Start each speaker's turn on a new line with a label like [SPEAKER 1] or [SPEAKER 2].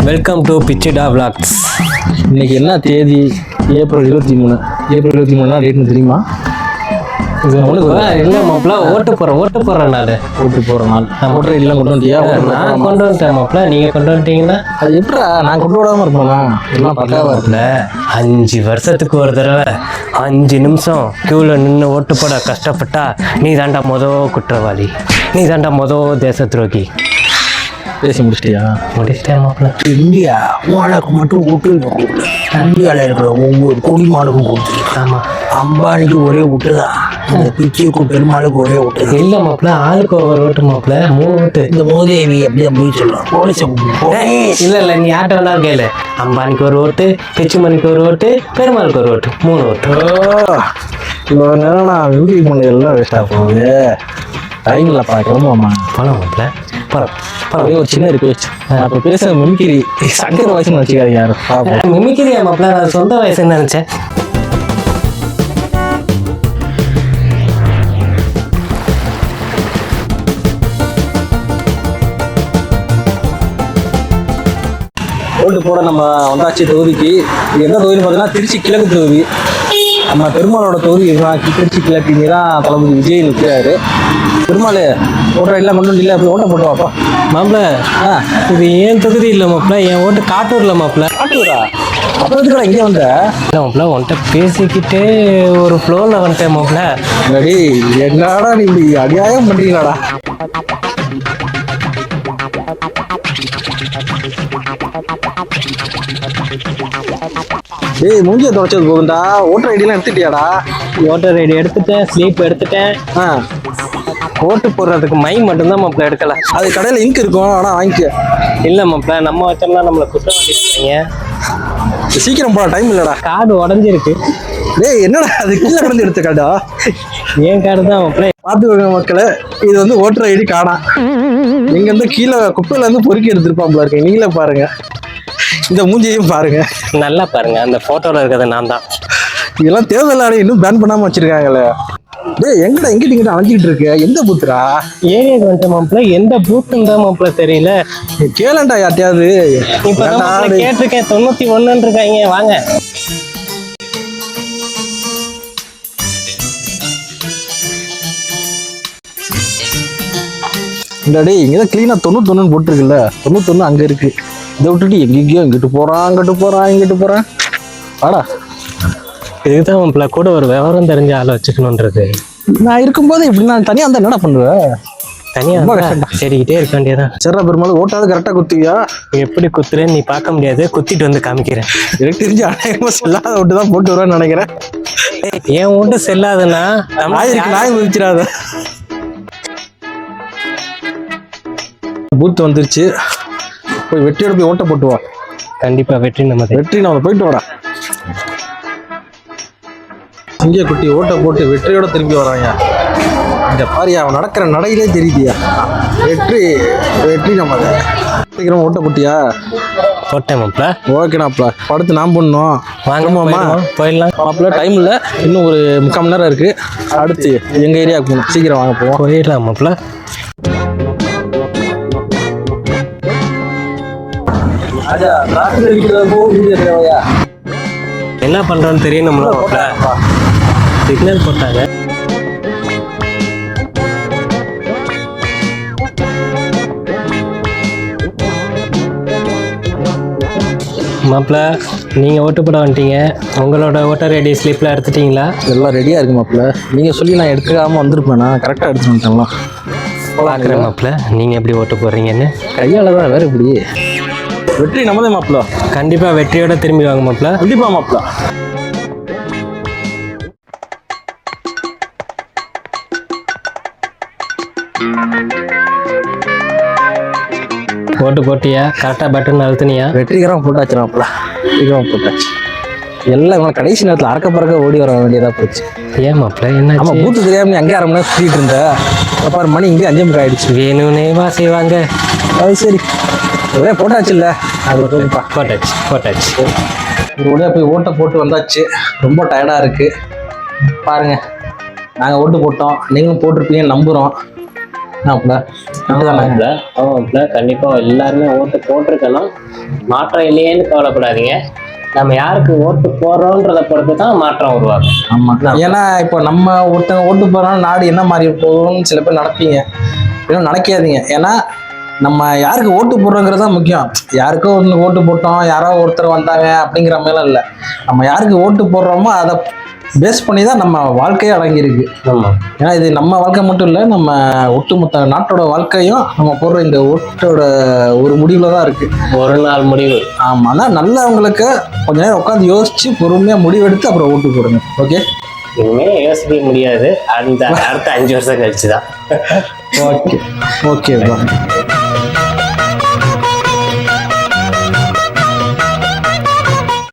[SPEAKER 1] Welcome to பிச்சிடா vlogs.
[SPEAKER 2] இன்னைக்கு என்ன தேதி? ஏப்ரல் 23. ஏப்ரல் 23 டேட்னு தெரியுமா?
[SPEAKER 1] இல்லை மாப்பிள்ள, ஓட்டு போடுறேன் நான்.
[SPEAKER 2] ஓட்டு போகிற நாள். நான் ஓட்டர் இல்லை கொண்டு வந்துட்டியா?
[SPEAKER 1] நான் கொண்டு வந்துட்டேன் மாப்பிள்ள. நீங்கள் கொண்டு வந்துட்டீங்கன்னா
[SPEAKER 2] அது எப்படா நான் கொண்டு விடாமல் இருப்பேனா? எல்லாம் பக்காவாக இருக்குல்ல.
[SPEAKER 1] 5 வருஷத்துக்கு ஒரு தடவை 5 நிமிஷம் க்யூவில் நின்று ஓட்டு போட கஷ்டப்பட்டா நீ தாண்டா குற்றவாளி, நீ தாண்டா தேச துரோகி.
[SPEAKER 2] பேசி முடிச்சிட்டியா?
[SPEAKER 1] முடிச்சிட்டேன் மாப்பிள்ள.
[SPEAKER 2] இந்தியா உனக்கு மட்டும் ஓட்டு இந்தியாவில் இருக்கிற ஒவ்வொரு குடிமானுக்கும் ஓட்டு.
[SPEAKER 1] ஆமாம்,
[SPEAKER 2] அம்பானிக்கு ஒரே ஓட்டு தான், இந்த பிச்சைக்கும் பெருமாளுக்கு ஒரே ஓட்டு.
[SPEAKER 1] இல்லை மாப்பிள்ள, ஆளுக்கு ஒவ்வொரு ஓட்டு மாப்பிள்ள, 3 ஓட்டு.
[SPEAKER 2] இந்த மோதேவி அப்படியே போய் சொல்லலாம். போலீஸை
[SPEAKER 1] இல்லை நீ யார்ட்ட வேணாலும் கேளு. அம்பானிக்கு ஒரு ஓட்டு, பிச்சுமணிக்கு ஒரு ஓட்டு, பெருமாளுக்கு ஒரு ஓட்டு, 3 ஓட்டு.
[SPEAKER 2] இவ்வளோ நேரம் நான் வீடியோ பண்ணது எல்லாம் வேஸ்டாக போகுது. டைமில் பார்க்கணுமாம்மா.
[SPEAKER 1] பணம் மாப்பிள்ள, பணம்
[SPEAKER 2] ஒரு சின்ன ரிக்வெஸ்ட். அப்போ பேச மிமிக்கிரி சங்கர் வயசுன்னு வச்சுக்காது யாரும்.
[SPEAKER 1] மிமிக்கிரியா மாப்பிள்ள? நான் சொந்த வயசுன்னு நினச்சேன்.
[SPEAKER 2] ஓட்டு போட நம்ம வந்தாச்சு தொகுதிக்கு. இது எந்த தொகுதின்னு பார்த்தீங்கன்னா திருச்சி கிழக்கு தொகுதி. நம்ம பெருமாளோட தொகுதி இதுதான். திருச்சி கிழக்கு இங்கே தான் தளபதி விஜய் நிற்கிறாரு. பெருமாள் ஓட்டர் எல்லாம் கொண்டு வந்து இல்லை, அப்படி ஓட்ட போட்டு வாப்பா.
[SPEAKER 1] மாப்பிள்ள, இது ஏன் தொகுதி இல்லை மாப்பிள்ள, என் ஓட்டு காட்டூரில் மாப்பிள்ள.
[SPEAKER 2] காட்டூரா? அப்புறம் கூட இங்கே வந்த
[SPEAKER 1] இல்லை மாப்பிள்ள, உன்கிட்ட பேசிக்கிட்டே ஒரு ஃப்ளோவில் வந்துட்டேன் மாப்பிள்ள.
[SPEAKER 2] ரெடி என்னடா நீ இப்படி அநியாயம் பண்ணுறீங்களாடா? ஏய், மூஞ்சியை துடைச்சது போகுண்டா. ஓட்டர் ஐடியெல்லாம் எடுத்துட்டியாடா?
[SPEAKER 1] ஓட்டர் ஐடி எடுத்துட்டேன், ஸ்லீப் எடுத்துட்டேன். ஓட்டு போடுறதுக்கு மை மட்டும்தான் மாப்பிள்ள எடுக்கல.
[SPEAKER 2] அது கடையில் இங்க் இருக்கும், ஆனால் வாங்கிக்க.
[SPEAKER 1] இல்லை மாப்பிள்ள, நம்ம வச்சோம்னா நம்மளை குற்றவாளி இருக்காங்க.
[SPEAKER 2] சீக்கிரம் போடா, டைம் இல்லைடா.
[SPEAKER 1] கார்டு உடஞ்சிருக்கு.
[SPEAKER 2] டேய் என்னடா அது கீழே கிடந்து எடுத்த கார்டா?
[SPEAKER 1] ஏன் கார்டு தான் மாப்பிள்ள.
[SPEAKER 2] பார்த்துக்கோங்க மக்களே, இது வந்து ஓட்டர் ஐடி கார்டா. நீங்க வந்து கீழே குப்பையில இருந்து பொறுக்கி எடுத்துருப்பாங்களா இருக்கு. நீங்களே பாருங்க, இந்த மூஞ்சியையும் பாருங்க.
[SPEAKER 1] நல்லா பாருங்க, அந்த போட்டோல இருக்கிறது நான் தான்.
[SPEAKER 2] இதெல்லாம் தேர்தல் ஆணையம் இன்னும் பேன் பண்ணாம வச்சிருக்காங்களே. டேய் எங்கடா எங்கிட்ட இங்கிட்ட அலைஞ்சிட்டு இருக்க? எந்த பூத்துரா?
[SPEAKER 1] ஏரியாக்கு வந்துட்ட மாப்பிள்ள. எந்த பூத்துன்னு தான் மாப்பிள்ள தெரியல.
[SPEAKER 2] கேளண்டா யார்ட்டையாவது.
[SPEAKER 1] இப்பதான் கேட்டிருக்கேன், 91 இருக்காங்க. வாங்க.
[SPEAKER 2] இந்தாடி இங்கதான் கிளீனா 91 போட்டுருக்குல்ல. 91 அங்க இருக்கு. இதை விட்டுட்டு எங்கேயோ இங்கிட்டு போறான், இங்கிட்டு போறான். வாடா.
[SPEAKER 1] இதுதான் மாப்பிள்ள கூட ஒரு விவரம் தெரிஞ்ச ஆளை வச்சுக்கணுன்றது.
[SPEAKER 2] நான் இருக்கும்போது இப்படி நான் தனியா இருந்தா என்னடா பண்ணுவேன்?
[SPEAKER 1] தனியா சரிக்கிட்டே இருக்க வேண்டியதான்.
[SPEAKER 2] சரி பெருமாள், ஓட்டாவது கரெக்டா குத்துவியா?
[SPEAKER 1] எப்படி குத்துறேன்னு நீ பார்க்க முடியாது, குத்திட்டு வந்து காமிக்கிறேன்.
[SPEAKER 2] எனக்கு தெரிஞ்சு அநேகமா செல்லாத ஓட்டு தான் போட்டு வருவேன்னு நினைக்கிறேன்.
[SPEAKER 1] என் ஓட்டு செல்லாதுன்னா
[SPEAKER 2] நாய் முடிச்சிடாத. பூத் வந்துருச்சு, போய் வெற்றியோட போய் ஓட்ட போட்டு வா.
[SPEAKER 1] கண்டிப்பா வெற்றி நம்ம
[SPEAKER 2] போயிட்டு வாடா. இங்கே குட்டி ஓட்ட போட்டு வெற்றியோட திரும்பி வராங்க. இந்த பாரியா, அவன் நடக்கிற நடையிலே தெரியுதியா. வெற்றி நம்ம சீக்கிரம் ஓட்ட போட்டியா?
[SPEAKER 1] போட்டேன் மாப்பிள்ள.
[SPEAKER 2] ஓகேண்ணாப்ல, படுத்து நான் பண்ணணும்.
[SPEAKER 1] வாங்கம்மா போயிடலாம்
[SPEAKER 2] மாப்பிள்ள. டைம் இல்லை, இன்னும் ஒரு 3/4 மணி நேரம் இருக்கு. அடுத்து எங்க ஏரியாவுக்கு போகணும். சீக்கிரம் வாங்க போவோம்.
[SPEAKER 1] போயிடலாம் மாப்பிள்ள. என்ன பண்றோன்னு தெரியும் நம்மள. சிக்னல் போட்டாங்க. மாப்பிள்ள, நீங்க ஓட்டு போட வந்துட்டீங்க. உங்களோட ஓட்டர் ஐடி ஸ்லிப்ல எடுத்துட்டீங்களா?
[SPEAKER 2] எல்லாம் ரெடியா இருக்கு மாப்பிள்ள. நீங்க சொல்லி நான் எடுக்காம வந்திருப்பேனா? கரெக்டா எடுத்துட்டு வந்துட்டேன்.
[SPEAKER 1] பார்க்குறேன் மாப்பிள்ள, நீங்க எப்படி ஓட்டு போடுறீங்கன்னு.
[SPEAKER 2] கையால தான், வேற எப்படி. வெற்றி நம்மதே மாப்பிள்ள.
[SPEAKER 1] கண்டிப்பா வெற்றியோட திரும்பி வாங்க மாப்பிள்ள.
[SPEAKER 2] கண்டிப்பா மாப்பிள்ள.
[SPEAKER 1] ஓட்டு போட்டியா? கரெக்டா பட்டன் அழுத்தினியா?
[SPEAKER 2] வெற்றிகரமாக போட்டாச்சு மாப்பிள்ள. வெற்றிகரமாக போட்டாச்சு. எல்லாம் இவனை கடைசி நேரத்தில் அறக்க பறக்க ஓடி வர வேண்டியதா போச்சு.
[SPEAKER 1] ஏன் மாப்பிள்ள என்ன?
[SPEAKER 2] ஆமா, பூத்து தெரியாம அங்கே 1/2 மணி நேரம் சுற்றிட்டு இருந்த. அப்புறம் மணி இங்கே 5:30 ஆயிடுச்சு.
[SPEAKER 1] வேணும்னேவா செய்வாங்க.
[SPEAKER 2] அது சரி, ஒரே போட்டாச்சு இல்லை? அது
[SPEAKER 1] போட்டாச்சு.
[SPEAKER 2] உடனே போய் ஓட்டை போட்டு வந்தாச்சு. ரொம்ப டயர்டாக இருக்குது பாருங்க. நாங்கள் ஓட்டு போட்டோம், நீங்களும் போட்டிருப்பீங்கன்னு நம்புகிறோம்.
[SPEAKER 1] ஆமாம்ல கண்டிப்பா எல்லாருமே ஓட்டு போட்டிருக்கணும். மாற்றம் இல்லையேன்னு கவலைப்படாதீங்க. நம்ம யாருக்கு ஓட்டு போடுறோன்றதை பொறுத்து தான் மாற்றம் உருவாகும்.
[SPEAKER 2] ஆமா, ஏன்னா இப்போ நம்ம ஒருத்தங்க ஓட்டு போறோம் நாடு என்ன மாதிரி போகும்னு சில பேர் நினைப்பீங்க, இன்னும் நினைக்காதீங்க. ஏன்னா நம்ம யாருக்கு ஓட்டு போடுறோங்கிறது தான் முக்கியம். யாருக்கோ ஒன்று ஓட்டு போட்டோம், யாரோ ஒருத்தர் வந்தாங்க அப்படிங்கிற மாதிரிலாம் இல்லை. நம்ம யாருக்கு ஓட்டு போடுறோமோ அதை பேஸ் பண்ணி தான் நம்ம வாழ்க்கையே அடங்கியிருக்கு.
[SPEAKER 1] ஆமா,
[SPEAKER 2] ஏன்னா இது நம்ம வாழ்க்கை மட்டும் இல்லை, நம்ம ஒட்டுமொத்த நாட்டோட வாழ்க்கையும் நம்ம போடுற இந்த ஓட்டோட ஒரு முடிவில் தான் இருக்கு.
[SPEAKER 1] ஒரு நாள் முடிவு.
[SPEAKER 2] ஆமாம், ஆனால் நல்லவங்களுக்கு கொஞ்ச நேரம் உட்காந்து யோசிச்சு பொறுமையாக முடிவெடுத்து அப்புறம் ஓட்டு போடுங்க. ஓகே,
[SPEAKER 1] இனிமே யோசிக்க முடியாது, அந்த அடுத்த 5 வருஷம் கழிச்சு தான்.
[SPEAKER 2] Okay, okay.